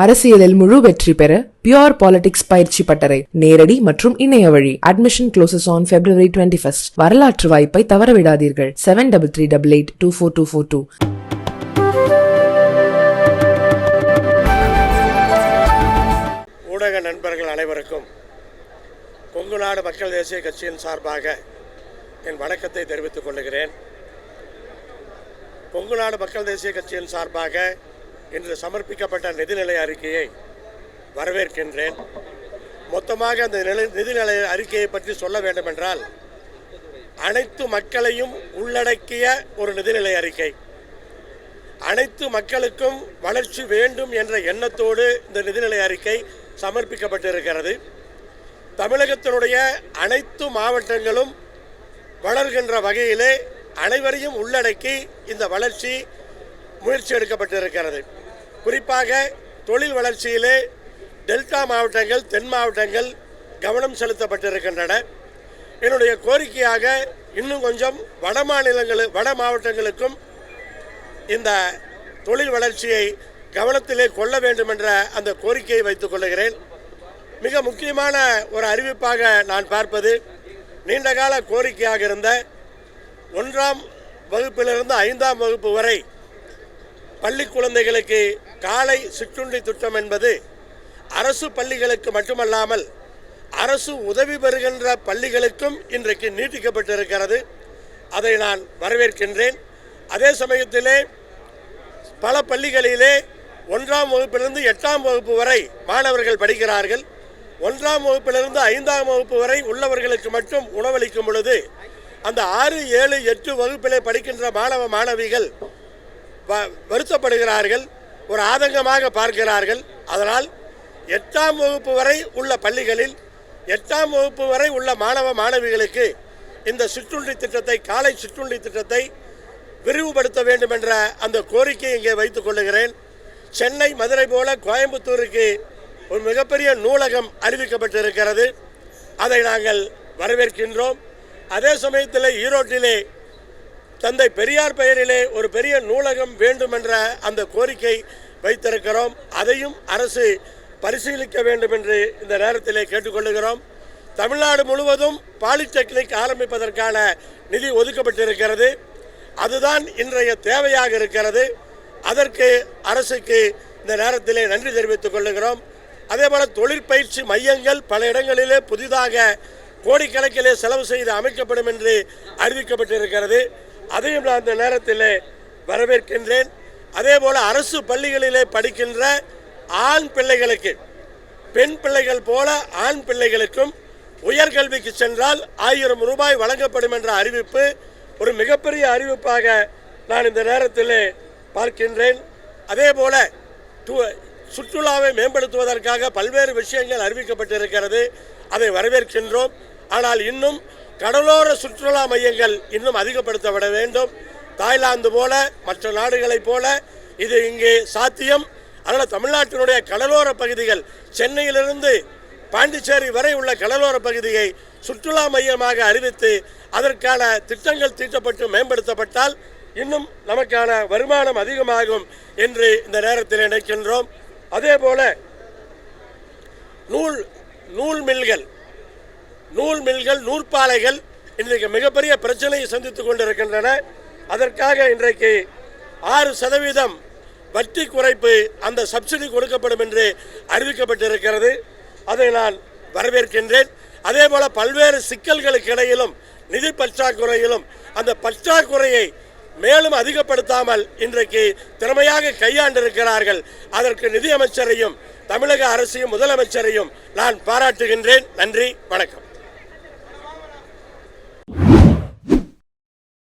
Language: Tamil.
அரசியலில் முழு வெற்றி பெற பியூர் பாலிடிக்ஸ் பயிற்சி பட்டறை நேரடி மற்றும் இணைய வழி. Admission closes on February 21. வரலாற்று வாய்ப்பை தவறவிடாதீர்கள். 7338824242. ஊடக நண்பர்கள் அனைவருக்கும் கொங்கு நாடு மக்கள் தேசிய கட்சியின் சார்பாக என் வணக்கத்தை தெரிவித்துக் கொள்கிறேன். கொங்கு நாடு மக்கள் தேசிய கட்சியின் சார்பாக இன்று சமர்ப்பிக்கப்பட்ட நிதிநிலை அறிக்கையை வரவேற்கின்றேன். மொத்தமாக அந்த நிதிநிலை அறிக்கையை பற்றி சொல்ல வேண்டுமென்றால், அனைத்து மக்களையும் உள்ளடக்கிய ஒரு நிதிநிலை அறிக்கை. அனைத்து மக்களுக்கும் வளர்ச்சி வேண்டும் என்ற எண்ணத்தோடு இந்த நிதிநிலை அறிக்கை சமர்ப்பிக்கப்பட்டிருக்கிறது. தமிழகத்தினுடைய அனைத்து மாவட்டங்களும் வளர்கின்ற வகையிலே அனைவரையும் உள்ளடக்கி இந்த வளர்ச்சி முயற்சி எடுக்கப்பட்டிருக்கிறது. குறிப்பாக தொழில் வளர்ச்சியிலே டெல்டா மாவட்டங்கள், தென் மாவட்டங்கள் கவனம் செலுத்தப்பட்டிருக்கின்றன. என்னுடைய கோரிக்கையாக இன்னும் கொஞ்சம் வட மாவட்டங்களுக்கும் இந்த தொழில் வளர்ச்சியை கவனத்திலே கொள்ள வேண்டும் என்ற அந்த கோரிக்கையை வைத்துக் கொள்கிறேன். மிக முக்கியமான ஒரு அறிவிப்பாக நான் பார்ப்பது, நீண்டகால கோரிக்கையாக இருந்த 1ஆம் வகுப்பிலிருந்து 5ஆம் வகுப்பு வரை பள்ளி குழந்தைகளுக்கு காலை சிற்றுண்டி திட்டம் என்பது அரசு பள்ளிகளுக்கு மட்டுமல்லாமல் அரசு உதவி பெறுகின்ற பள்ளிகளுக்கும் இன்றைக்கு நீட்டிக்கப்பட்டிருக்கிறது. அதை நான் வரவேற்கின்றேன். அதே சமயத்திலே பல பள்ளிகளிலே 1ஆம் வகுப்பிலிருந்து 8ஆம் வகுப்பு வரை மாணவர்கள் படிக்கிறார்கள். 1ஆம் வகுப்பிலிருந்து 5ஆம் வகுப்பு வரை உள்ளவர்களுக்கு மட்டும் உணவளிக்கும் பொழுது அந்த 6, 7, 8 வகுப்பிலே படிக்கின்ற மாணவ மாணவிகள் வருத்தப்படுகிறார்கள், ஒரு ஆதங்கமாக பார்க்கிறார்கள். அதனால் 8ஆம் வகுப்பு வரை உள்ள பள்ளிகளில் 8ஆம் வகுப்பு வரை உள்ள மாணவ மாணவிகளுக்கு இந்த சிற்றுண்டி திட்டத்தை, காலை சிற்றுண்டி திட்டத்தை விரிவுபடுத்த வேண்டும் என்ற அந்த கோரிக்கையை இங்கே வைத்துக் கொள்ளுகிறேன். சென்னை, மதுரை போல கோயம்புத்தூருக்கு ஒரு மிகப்பெரிய நூலகம் அறிவிக்கப்பட்டிருக்கிறது. அதை நாங்கள் வரவேற்கின்றோம். அதே சமயத்தில் ஈரோட்டிலே தந்தை பெரியார் பெயரிலே ஒரு பெரிய நூலகம் வேண்டும் என்ற அந்த கோரிக்கை வைத்திருக்கிறோம். அதையும் அரசு பரிசீலிக்க வேண்டும் என்று இந்த நேரத்திலே கேட்டுக்கொள்கிறோம். தமிழ்நாடு முழுவதும் பாலிடெக்னிக் ஆரம்பிப்பதற்கான நிதி ஒதுக்கப்பட்டிருக்கிறது. அதுதான் இன்றைய தேவையாக இருக்கிறது. அதற்கு அரசுக்கு இந்த நேரத்திலே நன்றி தெரிவித்துக் கொள்கிறோம். அதேபோல் தொழிற்பயிற்சி மையங்கள் பல இடங்களிலே புதிதாக கோடிக்கணக்கிலே செலவு செய்து அமைக்கப்படும் என்று அறிவிக்கப்பட்டிருக்கிறது. அதையும் நான் இந்த நேரத்தில் வரவேற்கின்றேன். அதேபோல் அரசு பள்ளிகளிலே படிக்கின்ற ஆண் பிள்ளைகளுக்கு, பெண் பிள்ளைகள் போல ஆண் பிள்ளைகளுக்கும் உயர்கல்விக்கு சென்றால் 1000 ரூபாய் வழங்கப்படும் என்ற அறிவிப்பு ஒரு மிகப்பெரிய அறிவிப்பாக நான் இந்த நேரத்தில் பார்க்கின்றேன். அதேபோல சுற்றுலாவை மேம்படுத்துவதற்காக பல்வேறு விஷயங்கள் அறிவிக்கப்பட்டிருக்கிறது. அதை வரவேற்கின்றோம். ஆனால் இன்னும் கடலோர சுற்றுலா மையங்கள் இன்னும் அதிகப்படுத்தப்பட வேண்டும். தாய்லாந்து போல, மற்ற நாடுகளைப் போல இது இங்கே சாத்தியம். அதனால் தமிழ்நாட்டினுடைய கடலோர பகுதிகள், சென்னையிலிருந்து பாண்டிச்சேரி வரை உள்ள கடலோர பகுதியை சுற்றுலா மையமாக அறிவித்து அதற்கான திட்டங்கள் தீட்டப்பட்டு மேம்படுத்தப்பட்டால் இன்னும் நமக்கான வருமானம் அதிகமாகும் என்று இந்த நேரத்தில் நினைக்கின்றோம். அதே போல நூல் மில்கள், நூற்பாலைகள் இன்றைக்கு மிகப்பெரிய பிரச்சனையை சந்தித்துக் கொண்டிருக்கின்றன. அதற்காக இன்றைக்கு 6% வட்டி குறைப்பு, அந்த சப்சிடி கொடுக்கப்படும் என்று அறிவிக்கப்பட்டிருக்கிறது. அதை நான் வரவேற்கின்றேன். அதே போல பல்வேறு சிக்கல்களுக்கு இடையிலும், நிதி பற்றாக்குறையிலும் அந்த பற்றாக்குறையை மேலும் அதிகப்படுத்தாமல் இன்றைக்கு திறமையாக கையாண்டிருக்கிறார்கள். அதற்கு நிதியமைச்சரையும் தமிழக அரசையும் முதலமைச்சரையும் நான் பாராட்டுகின்றேன். நன்றி, வணக்கம்.